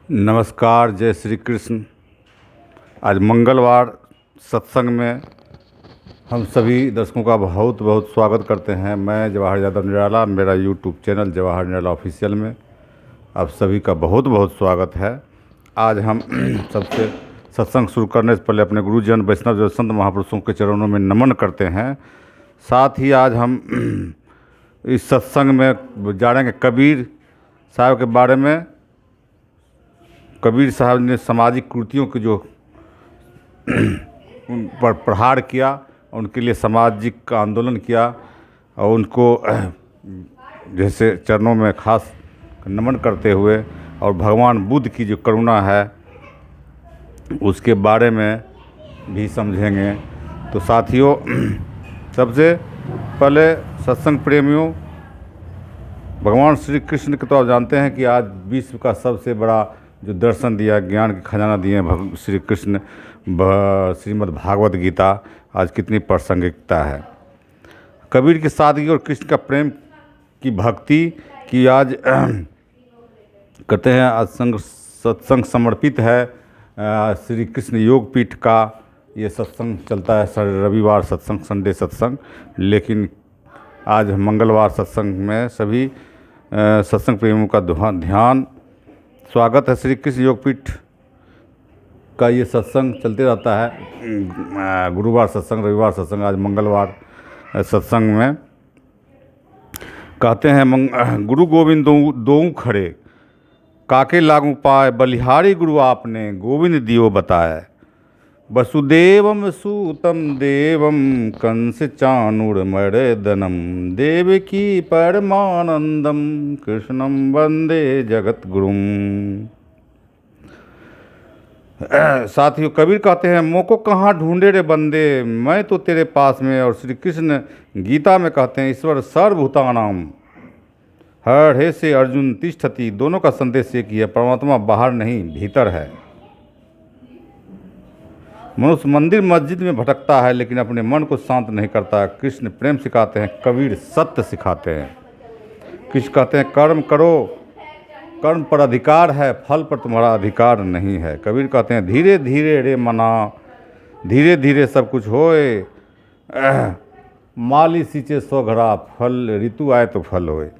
नमस्कार, जय श्री कृष्ण। आज मंगलवार सत्संग में हम सभी दर्शकों का बहुत बहुत स्वागत करते हैं। मैं जवाहर यादव निराला, मेरा यूट्यूब चैनल जवाहर निराला ऑफिशियल में आप सभी का बहुत बहुत स्वागत है। आज हम सबसे सत्संग शुरू करने से पहले अपने गुरुजन वैष्णव जो संत महापुरुषों के चरणों में नमन करते हैं। साथ ही आज हम इस सत्संग में जानेंगे कबीर साहब के बारे में। कबीर साहब ने सामाजिक कुरीतियों की जो उन पर प्रहार किया, उनके लिए सामाजिक आंदोलन किया और उनको जैसे चरणों में खास नमन करते हुए और भगवान बुद्ध की जो करुणा है उसके बारे में भी समझेंगे। तो साथियों, सबसे पहले सत्संग प्रेमियों, भगवान श्री कृष्ण के तो आप जानते हैं कि आज विश्व का सबसे बड़ा जो दर्शन दिया, ज्ञान की खजाना दिए श्री कृष्ण, श्रीमद् भागवत गीता आज कितनी प्रासंगिकता है। कबीर की सादगी और कृष्ण का प्रेम की भक्ति की आज कहते हैं आज सत्संग समर्पित है। श्री कृष्ण योग पीठ का ये सत्संग चलता है रविवार सत्संग, संडे सत्संग। लेकिन आज मंगलवार सत्संग में सभी सत्संग प्रेमियों का ध्यान स्वागत है। श्री कृष्ण योगपीठ का ये सत्संग चलते रहता है, गुरुवार सत्संग, रविवार सत्संग। आज मंगलवार सत्संग में कहते हैं गुरु गोविंद दोऊ खड़े, काके लागू पाए, बलिहारी गुरु आपने गोविंद दियो बताए। वसुदेवम सूतम देवम कंस चाणूरमर्दनम, देवकी परमानंदम कृष्णम वंदे जगत गुरुम। साथियों, कबीर कहते हैं मोको कहाँ ढूंढे रे बंदे, मैं तो तेरे पास में। और श्री कृष्ण गीता में कहते हैं ईश्वर सर्वभूतानाम हृदय से अर्जुन तिष्ठति। दोनों का संदेश एक ही है, परमात्मा बाहर नहीं भीतर है। मनुष्य मंदिर मस्जिद में भटकता है लेकिन अपने मन को शांत नहीं करता। कृष्ण प्रेम सिखाते हैं, कबीर सत्य सिखाते हैं। कृष्ण कहते हैं कर्म करो, कर्म पर अधिकार है, फल पर तुम्हारा अधिकार नहीं है। कबीर कहते हैं धीरे धीरे रे मना, धीरे धीरे सब कुछ होए। माली सींचे सो घड़ा, फल ऋतु आए तो फल होए।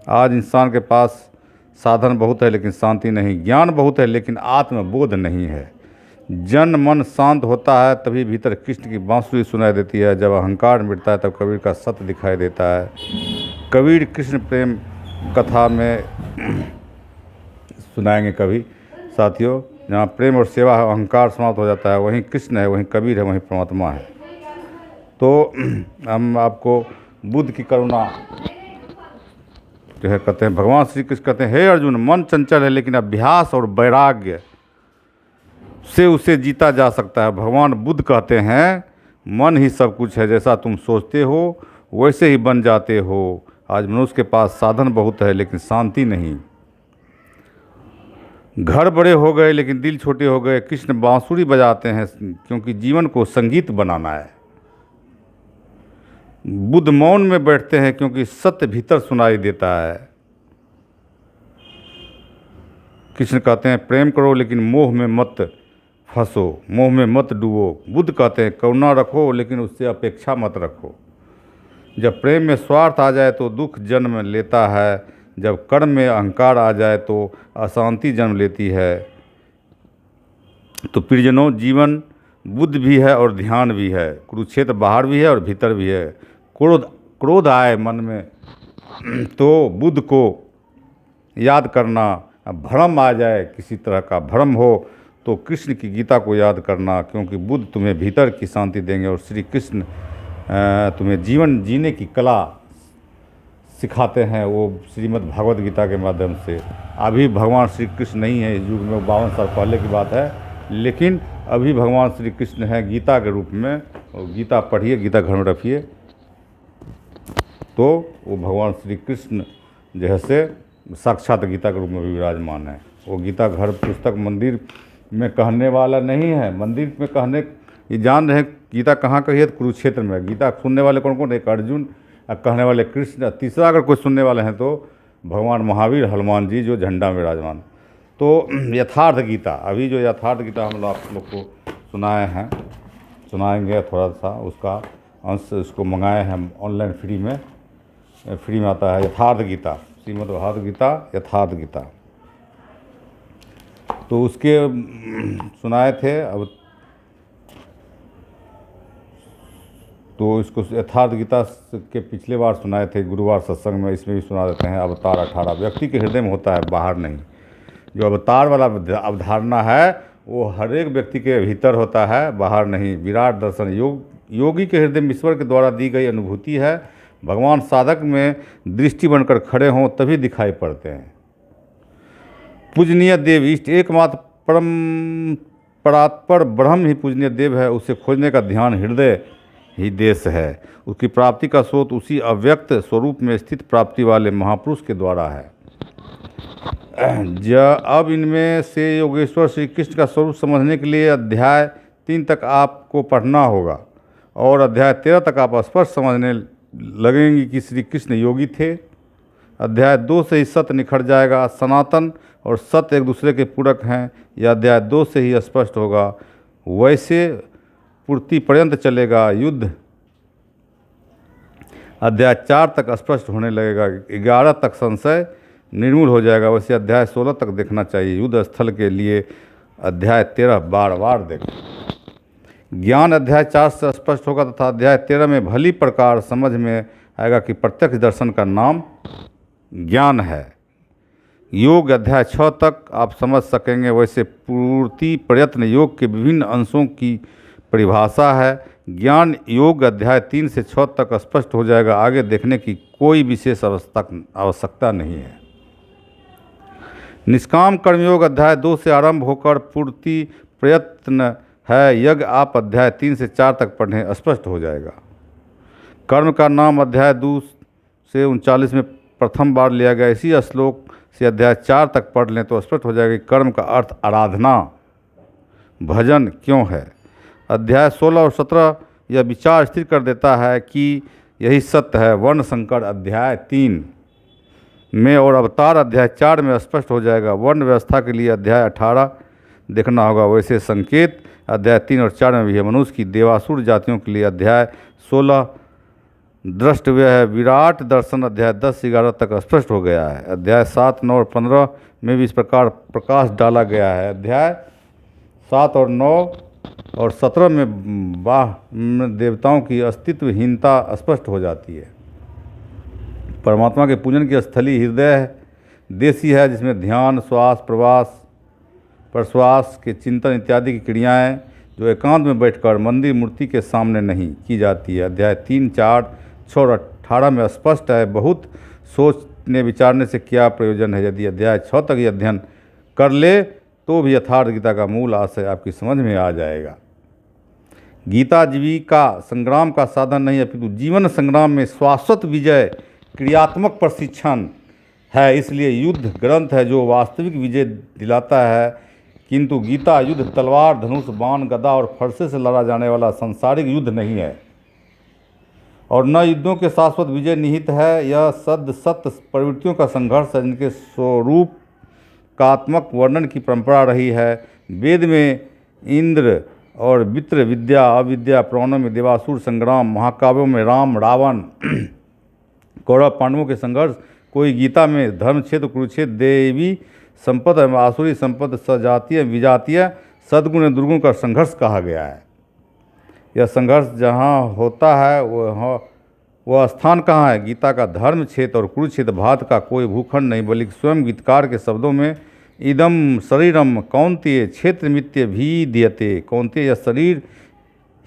आज इंसान के पास साधन बहुत है लेकिन शांति नहीं, ज्ञान बहुत है लेकिन आत्मबोध नहीं है। जन मन शांत होता है तभी भीतर कृष्ण की बांसुरी सुनाई देती है। जब अहंकार मिटता है तब कबीर का सत्य दिखाई देता है। कबीर कृष्ण प्रेम कथा में सुनाएंगे कभी। साथियों, जहाँ प्रेम और सेवा है, अहंकार समाप्त हो जाता है, वहीं कृष्ण है, वहीं कबीर है, वहीं परमात्मा है। तो हम आपको बुद्ध की करुणा जो है कहते हैं, भगवान श्री कृष्ण कहते हैं हे अर्जुन, मन चंचल है लेकिन अभ्यास और वैराग्य से उसे जीता जा सकता है। भगवान बुद्ध कहते हैं मन ही सब कुछ है, जैसा तुम सोचते हो वैसे ही बन जाते हो। आज मनुष्य के पास साधन बहुत है लेकिन शांति नहीं। घर बड़े हो गए लेकिन दिल छोटे हो गए। कृष्ण बांसुरी बजाते हैं क्योंकि जीवन को संगीत बनाना है। बुद्ध मौन में बैठते हैं क्योंकि सत्य भीतर सुनाई देता है। कृष्ण कहते हैं प्रेम करो लेकिन मोह में मत फंसो, मोह में मत डूबो। बुद्ध कहते हैं करुणा रखो लेकिन उससे अपेक्षा मत रखो। जब प्रेम में स्वार्थ आ जाए तो दुख जन्म लेता है, जब कर्म में अहंकार आ जाए तो अशांति जन्म लेती है। तो प्रियजनों, जीवन बुद्ध भी है और ध्यान भी है, कुरुक्षेत्र बाहर भी है और भीतर भी है। क्रोध आए मन में तो बुद्ध को याद करना, भ्रम आ जाए, किसी तरह का भ्रम हो तो कृष्ण की गीता को याद करना, क्योंकि बुद्ध तुम्हें भीतर की शांति देंगे और श्री कृष्ण तुम्हें जीवन जीने की कला सिखाते हैं, वो श्रीमद् भागवत गीता के माध्यम से। अभी भगवान श्री कृष्ण नहीं है इस युग में, वो 52 साल पहले की बात है, लेकिन अभी भगवान श्री कृष्ण हैं गीता के रूप में। और गीता पढ़िए, गीता घर में रखिए, तो वो भगवान श्री कृष्ण जैसे साक्षात गीता के रूप में भी विराजमान है। वो गीता घर पुस्तक मंदिर में कहने वाला नहीं है। मंदिर में कहने ये जान रहे गीता कहाँ कही है, तो कुरुक्षेत्र में। गीता सुनने वाले कौन कौन? एक अर्जुन, कहने वाले कृष्ण, तीसरा अगर कोई सुनने वाले हैं तो भगवान महावीर हनुमान जी जो झंडा में विराजमान। तो यथार्थ गीता, अभी जो यथार्थ गीता हम लोग आप लोग को सुनाएंगे थोड़ा सा उसका अंश इसको मंगाए हैं ऑनलाइन फ्री में आता है यथार्थ गीता, श्रीमद् भागवत गीता यथार्थ गीता। तो उसके सुनाए थे। अब तो इसको यथार्थ गीता के पिछले बार सुनाए थे गुरुवार सत्संग में, इसमें भी सुना देते हैं। अवतार 18 व्यक्ति के हृदय में होता है, बाहर नहीं। जो अवतार वाला अवधारणा है वो हर एक व्यक्ति के भीतर होता है, बाहर नहीं। विराट दर्शन योगी के हृदय में ईश्वर के द्वारा दी गई अनुभूति है। भगवान साधक में दृष्टि बनकर खड़े हों तभी दिखाई पड़ते हैं। पूजनीय देव इष्ट एकमात्र परम परात्पर ब्रह्म ही पूजनीय देव है। उसे खोजने का ध्यान हृदय ही देश है। उसकी प्राप्ति का स्रोत उसी अव्यक्त स्वरूप में स्थित प्राप्ति वाले महापुरुष के द्वारा है। अब इनमें से योगेश्वर श्री कृष्ण का स्वरूप समझने के लिए अध्याय 3 तक आपको पढ़ना होगा और अध्याय 13 तक आप स्पष्ट समझने लगेंगे कि श्री कृष्ण योगी थे। अध्याय 2 से ही सत्य निखर जाएगा। सनातन और सत्य एक दूसरे के पूरक हैं, यह अध्याय 2 से ही स्पष्ट होगा। वैसे पूर्ति पर्यंत चलेगा युद्ध। अध्याय 4 तक स्पष्ट होने लगेगा। 11 तक संशय निर्मूल हो जाएगा। वैसे अध्याय 16 तक देखना चाहिए। युद्ध स्थल के लिए अध्याय 13 बार देखें। ज्ञान अध्याय 4 से स्पष्ट होगा तथा अध्याय 13 में भली प्रकार समझ में आएगा कि प्रत्यक्ष दर्शन का नाम ज्ञान है। योग अध्याय 6 तक आप समझ सकेंगे। वैसे पूर्ति प्रयत्न योग के विभिन्न अंशों की परिभाषा है। ज्ञान योग अध्याय 3 से 6 तक स्पष्ट हो जाएगा। आगे देखने की कोई विशेष आवश्यकता नहीं है। निष्काम कर्मयोग अध्याय 2 से आरंभ होकर पूर्ति प्रयत्न है। यज्ञ आप अध्याय 3 से 4 तक पढ़ें, स्पष्ट हो जाएगा। कर्म का नाम अध्याय 2 से 39 में प्रथम बार लिया गया। इसी श्लोक से अध्याय 4 तक पढ़ लें तो स्पष्ट हो जाएगा कि कर्म का अर्थ आराधना भजन क्यों है। अध्याय 16 और 17 यह विचार स्थिर कर देता है कि यही सत्य है। वर्ण संकर अध्याय 3 में और अवतार अध्याय 4 में स्पष्ट हो जाएगा। वर्ण व्यवस्था के लिए अध्याय 18 देखना होगा। वैसे संकेत अध्याय 3 और 4 में भी है। मनुष्य की देवासुर जातियों के लिए अध्याय 16 द्रष्टव्य है। विराट दर्शन अध्याय 10 से 11 तक स्पष्ट हो गया है। अध्याय 7, 9 और 15 में भी इस प्रकार प्रकाश डाला गया है। अध्याय 7 और 9 और 17 में देवताओं की अस्तित्वहीनता स्पष्ट हो जाती है। परमात्मा के पूजन की स्थली हृदय देशी है, जिसमें ध्यान, श्वास, प्रश्वास के चिंतन इत्यादि की क्रियाएं जो एकांत में बैठकर मंदिर मूर्ति के सामने नहीं की जाती है। अध्याय 3, 4, 6 और 18 में स्पष्ट है। बहुत सोचने विचारने से क्या प्रयोजन है। यदि अध्याय 6 तक ही अध्ययन कर ले तो भी यथार्थ गीता का मूल आशय आपकी समझ में आ जाएगा। गीता जीविका संग्राम का साधन नहीं है, अपितु जीवन संग्राम में शाश्वत विजय क्रियात्मक प्रशिक्षण है। इसलिए युद्ध ग्रंथ है जो वास्तविक विजय दिलाता है, किंतु गीता युद्ध तलवार, धनुष, बाण, गदा और फरसे से लड़ा जाने वाला सांसारिक युद्ध नहीं है और न युद्धों के शाश्वत विजय निहित है। यह सत्य प्रवृत्तियों का संघर्ष है, जिनके स्वरूप कात्मक वर्णन की परंपरा रही है। वेद में इंद्र और वित्र विद्या, अविद्या, पुराणों में देवासुर संग्राम, महाकाव्यों में राम रावण, कौरव पांडवों के संघर्ष, कोई गीता में धर्म क्षेत्र, कुरुक्षेत्र, देवी संपद, आसुरी संपद, सजातीय विजातीय, सद्गुण दुर्गुण का संघर्ष कहा गया है। यह संघर्ष जहाँ होता है वह स्थान कहाँ है? गीता का धर्म क्षेत्र और कुरुक्षेत्र भात का कोई भूखंड नहीं, बल्कि स्वयं गीतकार के शब्दों में इदम शरीरम कौन्तेय क्षेत्र मित्य भी दियते। कौन्तेय, यह शरीर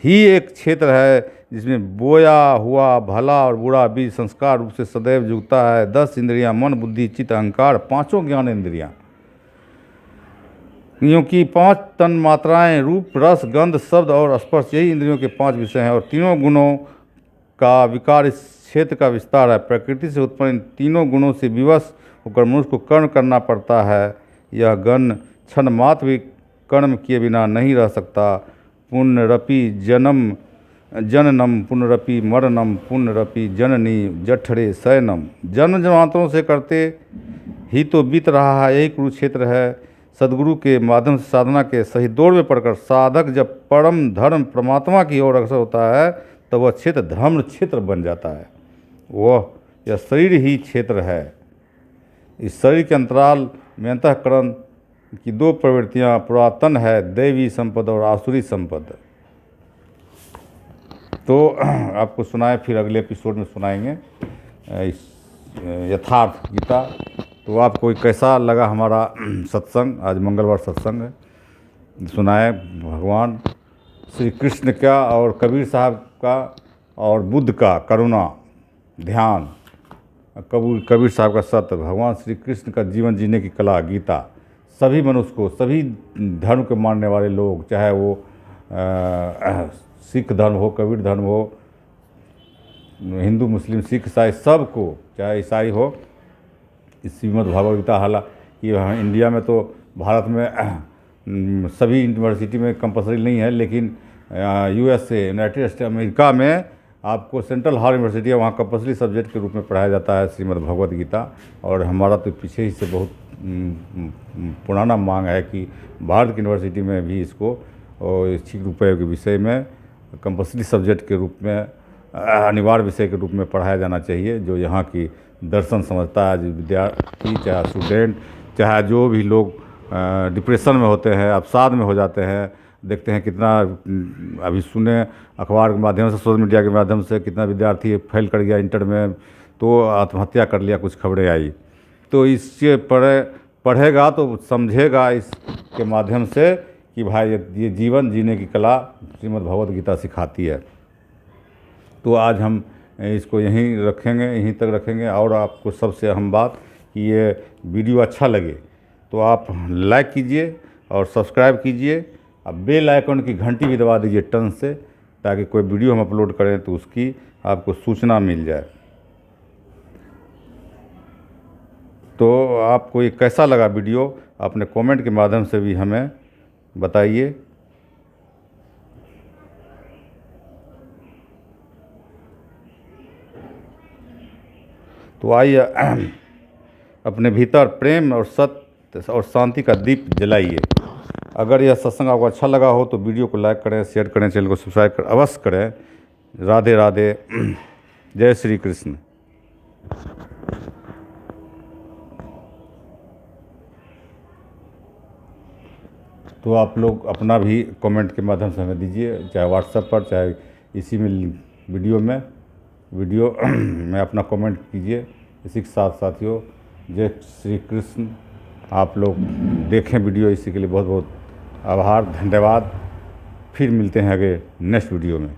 ही एक क्षेत्र है जिसमें बोया हुआ भला और बुरा बीज संस्कार रूप से सदैव जुगता है। 10 इंद्रियां, मन, बुद्धि, चित्त, अहंकार, 5 ज्ञान इंद्रियां, क्योंकि 5 तन मात्राएं रूप, रस, गंध, शब्द और स्पर्श, यही इंद्रियों के 5 विषय हैं। और तीनों गुणों का विकार इस क्षेत्र का विस्तार है। प्रकृति से उत्पन्न तीनों गुणों से विवश होकर मनुष्य को कर्म करना पड़ता है। यह गण क्षण मात्र भी कर्म किए बिना नहीं रह सकता। पुनरपि जननम पुनरपि मरणम पुनरपि जननी जठरे शयनम। जन्म जन्मांतरों से करते ही तो बीत रहा है, यही कुरुक्षेत्र है। सदगुरु के माध्यम से साधना के सही दौर में पड़कर साधक जब परम धर्म परमात्मा की ओर अग्रसर होता है तो वह क्षेत्र धर्म क्षेत्र बन जाता है। वह यह शरीर ही क्षेत्र है। इस शरीर के अंतराल में अंतःकरण की दो प्रवृत्तियां पुरातन है, दैवी संपद और आसुरी संपद। तो आपको सुनाए, फिर अगले एपिसोड में सुनाएंगे इस यथार्थ गीता। तो आपको कैसा लगा हमारा सत्संग? आज मंगलवार सत्संग है। सुनाए भगवान श्री कृष्ण का और कबीर साहब का और बुद्ध का करुणा ध्यान, कबीर साहब का सत्य, भगवान श्री कृष्ण का जीवन जीने की कला गीता, सभी मनुष्य को, सभी धर्म के मानने वाले लोग, चाहे वो सिख धर्म हो, कबीर धर्म हो, हिंदू मुस्लिम सिख ईसाई, सबको, चाहे ईसाई हो, इस श्रीमद् भगवद गीता, हालांकि इंडिया में तो भारत में सभी यूनिवर्सिटी में कंपलसरी नहीं है, लेकिन यूएसए यूनाइटेड स्टेट अमेरिका में आपको सेंट्रल हार्वर्ड यूनिवर्सिटी है, वहाँ कंपलसरी सब्जेक्ट के रूप में पढ़ाया जाता है श्रीमद् भगवद गीता। और हमारा तो पीछे ही से बहुत पुराना मांग है कि भारत की यूनिवर्सिटी में भी इसको इच्छिक रुपये के विषय में कंपलसरी सब्जेक्ट के रूप में, अनिवार्य विषय के रूप में पढ़ाया जाना चाहिए। जो यहाँ की दर्शन समझता है, विद्यार्थी, चाहे स्टूडेंट, चाहे जो भी लोग डिप्रेशन में होते हैं, अवसाद में हो जाते हैं, देखते हैं कितना अभी सुने अखबार के माध्यम से, सोशल मीडिया के माध्यम से, कितना विद्यार्थी फेल कर गया इंटर में तो आत्महत्या कर लिया, कुछ खबरें आई। तो इससे पढ़ेगा तो समझेगा इसके माध्यम से कि भाई ये जीवन जीने की कला श्रीमद् भगवद गीता सिखाती है। तो आज हम इसको यहीं रखेंगे, यहीं तक रखेंगे। और आपको सबसे अहम बात कि ये वीडियो अच्छा लगे तो आप लाइक कीजिए और सब्सक्राइब कीजिए, अब बेल आइकन की घंटी भी दबा दीजिए टन से, ताकि कोई वीडियो हम अपलोड करें तो उसकी आपको सूचना मिल जाए। तो आपको ये कैसा लगा वीडियो, अपने कमेंट के माध्यम से भी हमें बताइए। तो आइए अपने भीतर प्रेम और सत्य और शांति का दीप जलाइए। अगर यह सत्संग आपको अच्छा लगा हो तो वीडियो को लाइक करें, शेयर करें, चैनल को सब्सक्राइब कर अवश्य करें। राधे राधे, जय श्री कृष्ण। तो आप लोग अपना भी कमेंट के माध्यम से हमें दीजिए, चाहे व्हाट्सएप पर, चाहे इसी में वीडियो में अपना कमेंट कीजिए। इसी के साथ साथियों, जय श्री कृष्ण। आप लोग देखें वीडियो, इसी के लिए बहुत बहुत आभार, धन्यवाद। फिर मिलते हैं आगे नेक्स्ट वीडियो में।